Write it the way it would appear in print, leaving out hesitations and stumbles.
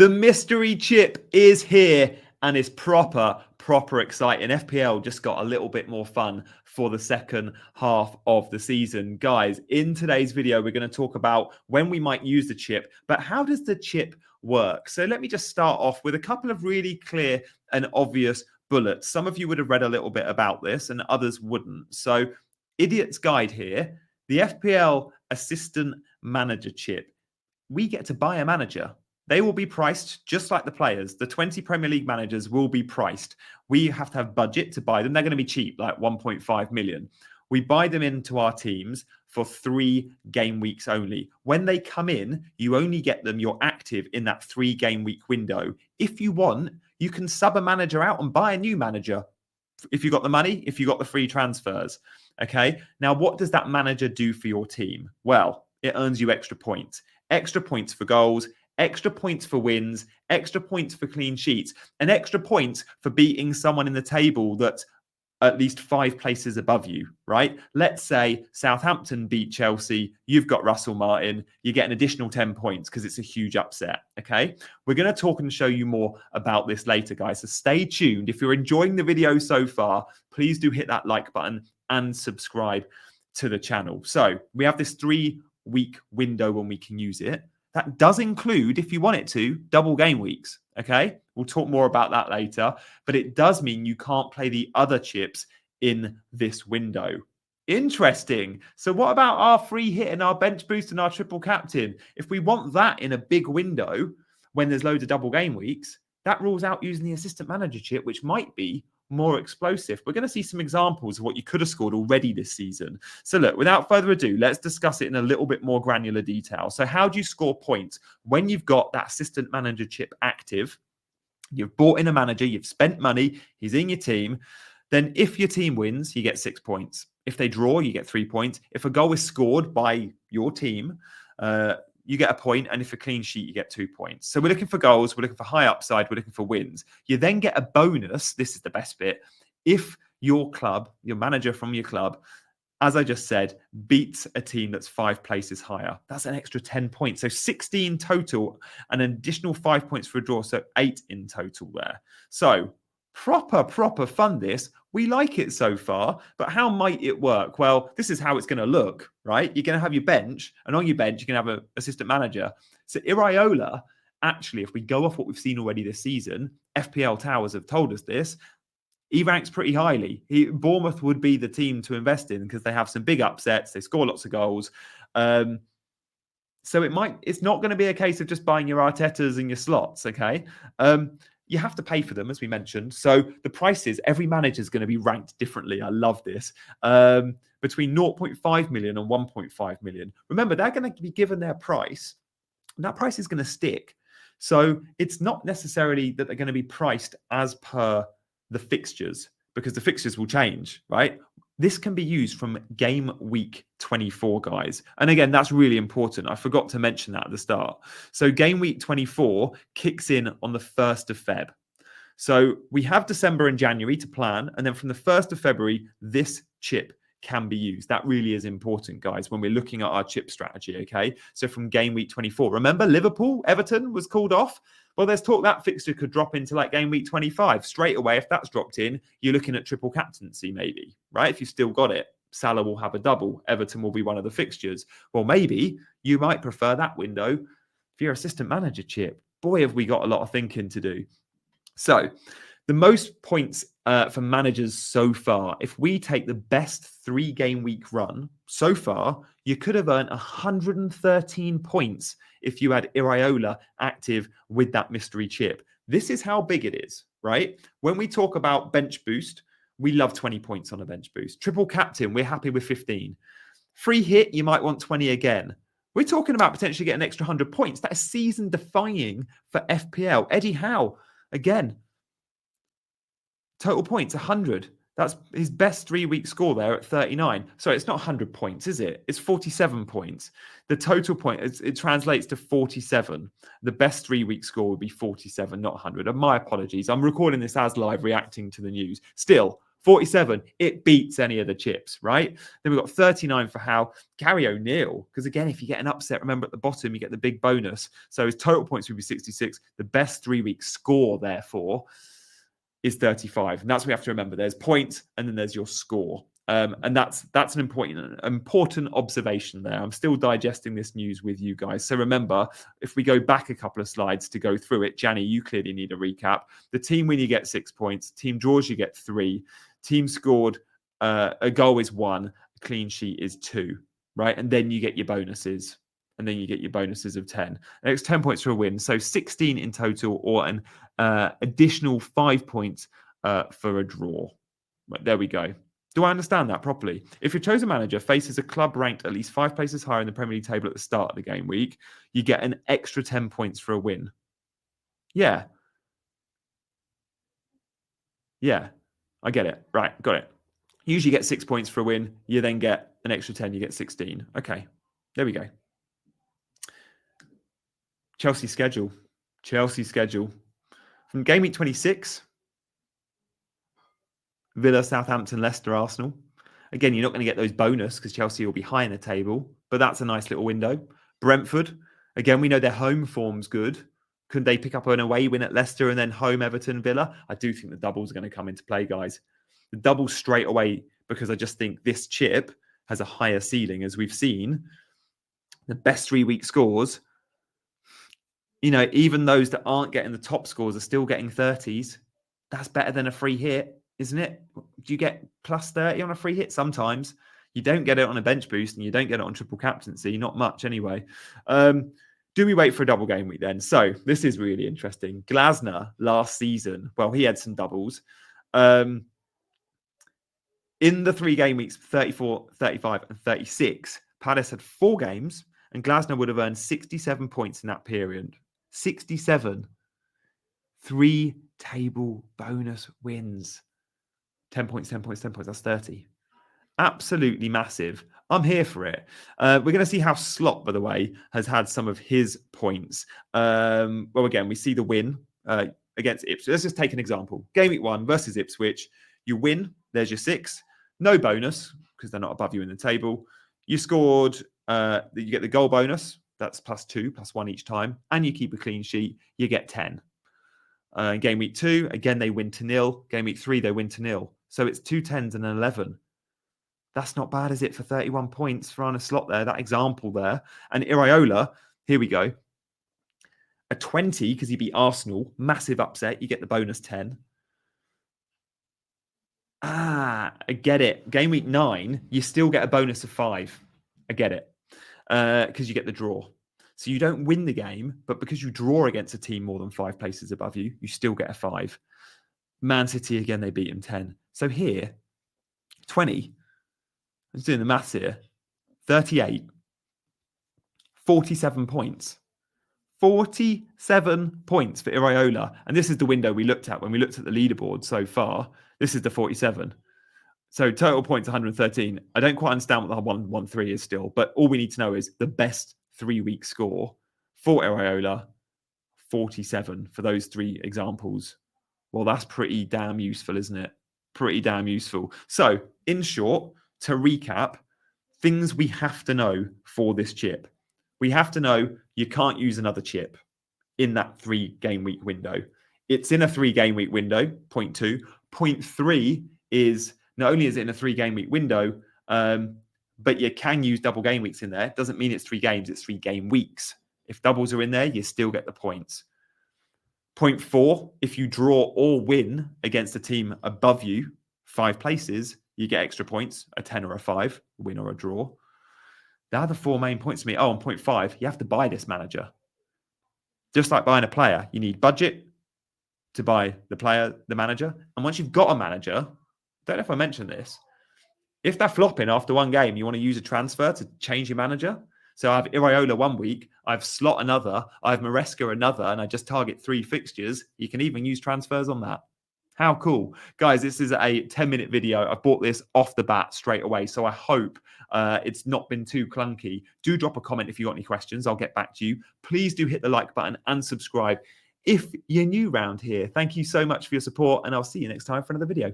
The mystery chip is here and it's proper exciting. FPL just got a little bit more fun for the second half of the season. Guys, in today's video, we're going to talk about when we might use the chip, but how does the chip work? So let me just start off with a couple of really clear and obvious bullets. Some of you would have read a little bit about this and others wouldn't. So idiot's guide here, the FPL assistant manager chip. We get to buy a manager. They will be priced just like the players. The 20 Premier League managers will be priced. We have to have budget to buy them. They're going to be cheap, like 1.5 million. We buy them into our teams for 3 game weeks only. When they come in, you only get them, you're active in that 3 game week window. If you want, you can sub a manager out and buy a new manager. If you got the money, if you got the free transfers. Okay. Now, what does that manager do for your team? Well, it earns you extra points for goals, extra points for wins, extra points for clean sheets, and extra points for beating someone in the table that's at least 5 places above you, right? Let's say Southampton beat Chelsea, you've got Russell Martin, you get an additional 10 points because it's a huge upset, okay? We're going to talk and show you more about this later, guys, so stay tuned. If you're enjoying the video so far, please do hit that like button and subscribe to the channel. So we have this 3-week window when we can use it. That does include, if you want it to, double game weeks, okay? We'll talk more about that later, but it does mean you can't play the other chips in this window. Interesting. So what about our free hit and our bench boost and our triple captain? If we want that in a big window when there's loads of double game weeks, that rules out using the assistant manager chip, which might be more explosive. We're going to see some examples of what you could have scored already this season. So look, without further ado, let's discuss it in a little bit more granular detail. So how do you score points when you've got that assistant manager chip active? You've bought in a manager, you've spent money, he's in your team. Then if your team wins, you get 6 points. If they draw, you get 3 points. If a goal is scored by your team, you get a point, and if a clean sheet, you get 2 points. So we're looking for goals, we're looking for high upside, we're looking for wins. You then get a bonus, this is the best bit, if your club, your manager from your club, as I just said, beats a team that's 5 places higher. That's an extra 10 points. So 16 total, and an additional 5 points for a draw, so 8 in total there. So proper fun this. We like it so far, but how might it work? Well, this is how it's going to look, right? You're going to have your bench, and on your bench, you can have an assistant manager. So Iraola, actually, if we go off what we've seen already this season, FPL Towers have told us this, he ranks pretty highly. Bournemouth would be the team to invest in because they have some big upsets. They score lots of goals. So it's not going to be a case of just buying your Artetas and your slots, okay? You have to pay for them, as we mentioned. So the prices, every manager is going to be ranked differently. I love this. Between 0.5 million and 1.5 million. Remember, they're going to be given their price, and that price is going to stick. So it's not necessarily that they're going to be priced as per the fixtures, because the fixtures will change, right? This can be used from game week 24, guys. And again, that's really important. I forgot to mention that at the start. So game week 24 kicks in on the 1st of Feb. So we have December and January to plan. And then from the 1st of February, this chip can be used. That really is important, guys, when we're looking at our chip strategy, okay? So from game week 24, remember Liverpool, Everton was called off? Well, there's talk that fixture could drop into like game week 25. Straight away, if that's dropped in, you're looking at triple captaincy maybe, right? If you've still got it, Salah will have a double. Everton will be one of the fixtures. Well, maybe you might prefer that window for your assistant manager chip. Boy, have we got a lot of thinking to do. So the most points for managers so far, if we take the best 3 game week run so far, you could have earned 113 points if you had Iraola active with that mystery chip. This is how big it is, right? When we talk about bench boost, we love 20 points on a bench boost. Triple captain, we're happy with 15. Free hit, you might want 20 again. We're talking about potentially getting an extra 100 points. That is season defying for FPL. Eddie Howe, again, total points, 100. That's his best 3-week score there at 39. So it's not 100 points, is it? It's 47 points. The total point, it translates to 47. The best 3-week score would be 47, not 100. And my apologies. I'm recording this as live, reacting to the news. Still, 47, it beats any of the chips, right? Then we've got 39 for Howe. Gary O'Neill, because again, if you get an upset, remember at the bottom, you get the big bonus. So his total points would be 66. The best 3-week score, therefore, is 35. And that's what we have to remember. There's points and then there's your score. And that's an important observation there. I'm still digesting this news with you guys. So remember, if we go back a couple of slides to go through it, Janny, you clearly need a recap. The team win, you get 6 points. Team draws, you get 3. Team scored, a goal is 1. A clean sheet is 2, right? And then you get your bonuses. And then you get your bonuses of 10. And it's 10 points for a win. So 16 in total, or an additional 5 points for a draw. Right, there we go. Do I understand that properly? If your chosen manager faces a club ranked at least 5 places higher in the Premier League table at the start of the game week, you get an extra 10 points for a win. Yeah. Yeah. I get it. Right. Got it. You usually get 6 points for a win. You then get an extra 10. You get 16. Okay. There we go. Chelsea schedule. From game week 26, Villa, Southampton, Leicester, Arsenal. Again, you're not going to get those bonus because Chelsea will be high in the table, but that's a nice little window. Brentford, again, we know their home form's good. Could they pick up an away win at Leicester and then home Everton, Villa? I do think the doubles are going to come into play, guys. The double straight away, because I just think this chip has a higher ceiling, as we've seen. The best 3-week scores, even those that aren't getting the top scores are still getting 30s. That's better than a free hit, isn't it? Do you get plus 30 on a free hit? Sometimes. You don't get it on a bench boost and you don't get it on triple captaincy. Not much anyway. Do we wait for a double game week then? So this is really interesting. Glasner last season, well, he had some doubles. In the 3 game weeks, 34, 35 and 36, Palace had 4 games and Glasner would have earned 67 points in that period. 67. 3 table bonus wins. 10 points, 10 points, 10 points. That's 30. Absolutely massive. I'm here for it. We're going to see how Slot, by the way, has had some of his points. Well, again, we see the win against Ipswich. Let's just take an example. Game week 1 versus Ipswich. You win. There's your 6. No bonus because they're not above you in the table. You scored. You get the goal bonus. That's +2, +1 each time. And you keep a clean sheet. You get 10. Game week 2, again, they win to 0. Game week 3, they win to 0. So it's 2 10s and an 11. That's not bad, is it, for 31 points for Arne Slot there, that example there. And Iraola, here we go. A 20, because he beat Arsenal. Massive upset. You get the bonus 10. I get it. Game week 9, you still get a bonus of 5. I get it. Because you get the draw. So you don't win the game, but because you draw against a team more than 5 places above you, you still get a 5. Man City, again, they beat him 10. So here, 20, I'm just doing the maths here, 38, 47 points. 47 points for Iraola. And this is the window we looked at when we looked at the leaderboard so far. This is the 47. So total points 113. I don't quite understand what the 113 is still, but all we need to know is the best 3-week score for Iraola, 47 for those 3 examples. Well, that's pretty damn useful, isn't it? Pretty damn useful. So, in short, to recap, things we have to know for this chip. We have to know you can't use another chip in that 3 game week window. It's in a 3 game week window, point 2. Point 3 is not only is it in a 3 game week window, but you can use double game weeks in there. It doesn't mean it's 3 games, it's 3 game weeks. If doubles are in there, you still get the points. Point 4, if you draw or win against a team above you, 5 places, you get extra points, a 10 or a 5, a win or a draw. They're the 4 main points to me. Oh, and point 5, you have to buy this manager. Just like buying a player, you need budget to buy the manager. And once you've got a manager, I don't know if I mentioned this, if they're flopping after 1 game, you want to use a transfer to change your manager. So I have Iraola 1 week, I have Slot another, I have Maresca another, and I just target 3 fixtures. You can even use transfers on that. How cool. Guys, this is a 10-minute video. I bought this off the bat straight away, so I hope it's not been too clunky. Do drop a comment if you've got any questions. I'll get back to you. Please do hit the like button and subscribe if you're new around here. Thank you so much for your support, and I'll see you next time for another video.